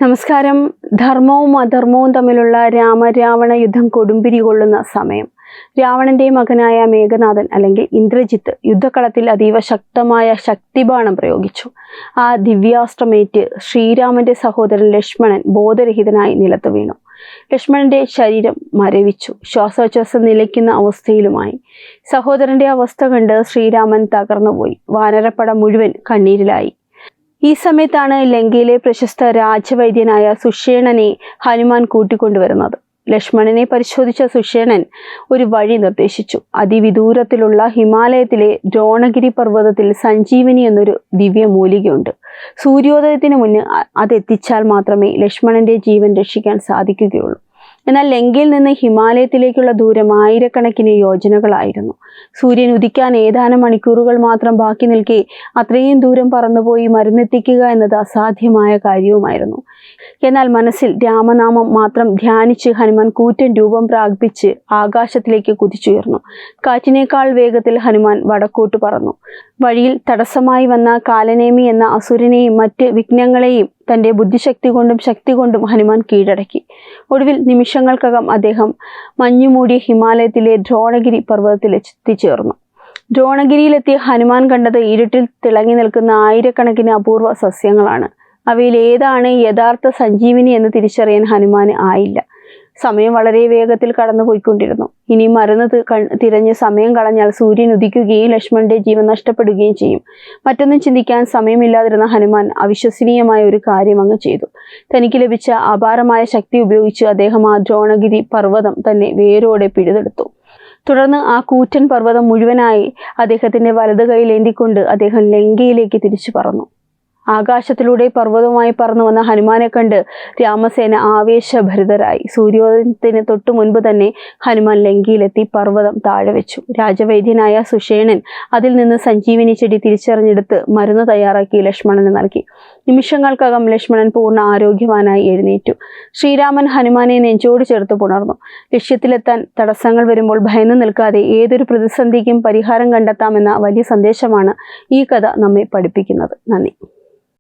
നമസ്കാരം. ധർമ്മവും അധർമ്മവും തമ്മിലുള്ള രാമരാവണ യുദ്ധം കൊടുമ്പിരി കൊള്ളുന്ന സമയം. രാവണന്റെ മകനായ മേഘനാഥൻ അല്ലെങ്കിൽ ഇന്ദ്രജിത്ത് യുദ്ധക്കളത്തിൽ അതീവ ശക്തമായ ശക്തിബാണം പ്രയോഗിച്ചു. ആ ദിവ്യാസ്ത്രമേറ്റ് ശ്രീരാമന്റെ സഹോദരൻ ലക്ഷ്മണൻ ബോധരഹിതനായി നിലത്ത് വീണു. ലക്ഷ്മണന്റെ ശരീരം മരവിച്ചു, ശ്വാസോച്ഛ്വാസം നിലയ്ക്കുന്ന അവസ്ഥയിലുമായി. സഹോദരന്റെ അവസ്ഥ കണ്ട് ശ്രീരാമൻ തകർന്നുപോയി. വാനരപ്പട മുഴുവൻ കണ്ണീരിലായി. ഈ സമയത്താണ് ലങ്കയിലെ പ്രശസ്ത രാജവൈദ്യനായ സുഷേണനെ ഹനുമാൻ കൂട്ടിക്കൊണ്ടുവരുന്നത്. ലക്ഷ്മണനെ പരിശോധിച്ച സുഷേണൻ ഒരു വഴി നിർദ്ദേശിച്ചു. അതിവിദൂരത്തിലുള്ള ഹിമാലയത്തിലെ ദ്രോണഗിരി പർവ്വതത്തിൽ സഞ്ജീവനി എന്നൊരു ദിവ്യമൂലികയുണ്ട്. സൂര്യോദയത്തിന് മുന്നേ അതെത്തിച്ചാൽ മാത്രമേ ലക്ഷ്മണന്റെ ജീവൻ രക്ഷിക്കാൻ സാധിക്കുകയുള്ളൂ. എന്നാൽ ലങ്കയിൽ നിന്ന് ഹിമാലയത്തിലേക്കുള്ള ദൂരം ആയിരക്കണക്കിന് യോജനകളായിരുന്നു. സൂര്യൻ ഉദിക്കാൻ ഏതാനും മണിക്കൂറുകൾ മാത്രം ബാക്കി നിൽക്കെ അത്രയും ദൂരം പറന്നുപോയി മരുന്നെത്തിക്കുക എന്നത് അസാധ്യമായ കാര്യവുമായിരുന്നു. എന്നാൽ മനസ്സിൽ രാമനാമം മാത്രം ധ്യാനിച്ച് ഹനുമാൻ കൂറ്റൻ രൂപം പ്രാപിച്ച് ആകാശത്തിലേക്ക് കുതിച്ചുയർന്നു. കാറ്റിനേക്കാൾ വേഗത്തിൽ ഹനുമാൻ വടക്കോട്ട് പറന്നു. വഴിയിൽ തടസ്സമായി വന്ന കാലനേമി എന്ന അസുരനെയും മറ്റ് വിഘ്നങ്ങളെയും തൻ്റെ ബുദ്ധിശക്തി കൊണ്ടും ശക്തി കൊണ്ടും ഹനുമാൻ കീഴടക്കി. ഒടുവിൽ നിമിഷങ്ങൾക്കകം അദ്ദേഹം മഞ്ഞുമൂടിയ ഹിമാലയത്തിലെ ദ്രോണഗിരി പർവ്വതത്തിൽ എത്തിച്ചേർന്നു. ദ്രോണഗിരിയിലെത്തിയ ഹനുമാൻ കണ്ടത് ഇരുട്ടിൽ തിളങ്ങി നിൽക്കുന്ന ആയിരക്കണക്കിന് അപൂർവ സസ്യങ്ങളാണ്. അവയിൽ ഏതാണ് യഥാർത്ഥ സഞ്ജീവിനി എന്ന് തിരിച്ചറിയാൻ ഹനുമാന് ആയില്ല. സമയം വളരെ വേഗത്തിൽ കടന്നു പോയിക്കൊണ്ടിരുന്നു. ഇനി മരുന്ന് തിരഞ്ഞ് സമയം കളഞ്ഞാൽ സൂര്യൻ ഉദിക്കുകയും ലക്ഷ്മണന്റെ ജീവൻ നഷ്ടപ്പെടുകയും ചെയ്യും. മറ്റൊന്നും ചിന്തിക്കാൻ സമയമില്ലാതിരുന്ന ഹനുമാൻ അവിശ്വസനീയമായ ഒരു കാര്യം അങ്ങ് ചെയ്തു. തനിക്ക് ലഭിച്ച അപാരമായ ശക്തി ഉപയോഗിച്ച് അദ്ദേഹം ആ ദ്രോണഗിരി പർവ്വതം തന്നെ വേരോടെ പിഴുതെടുത്തു. തുടർന്ന് ആ കൂറ്റൻ പർവ്വതം മുഴുവനായി അദ്ദേഹത്തിന്റെ വലത് കൈയിൽ ഏന്തിക്കൊണ്ട് അദ്ദേഹം ലങ്കയിലേക്ക് തിരിച്ചു പറന്നു. ആകാശത്തിലൂടെ പർവ്വതവുമായി പറന്നു വന്ന ഹനുമാനെ കണ്ട് രാമസേന ആവേശഭരിതരായി. സൂര്യോദയത്തിന് തൊട്ടു മുൻപ് തന്നെ ഹനുമാൻ ലങ്കയിലെത്തി പർവ്വതം താഴെ വെച്ചു. രാജവൈദ്യനായ സുഷേണൻ അതിൽ നിന്ന് സഞ്ജീവിനി ചെടി തിരിച്ചറിഞ്ഞെടുത്ത് മരുന്ന് തയ്യാറാക്കി ലക്ഷ്മണന് നൽകി. നിമിഷങ്ങൾക്കകം ലക്ഷ്മണൻ പൂർണ്ണ ആരോഗ്യവാനായി എഴുന്നേറ്റു. ശ്രീരാമൻ ഹനുമാനെ നെഞ്ചോട് ചേർത്ത് പുണർന്നു. ലക്ഷ്യത്തിലെത്താൻ തടസ്സങ്ങൾ വരുമ്പോൾ ഭയന്നു നിൽക്കാതെ ഏതൊരു പ്രതിസന്ധിക്കും പരിഹാരം കണ്ടെത്താമെന്ന വലിയ സന്ദേശമാണ് ഈ കഥ നമ്മെ പഠിപ്പിക്കുന്നത്. നന്ദി.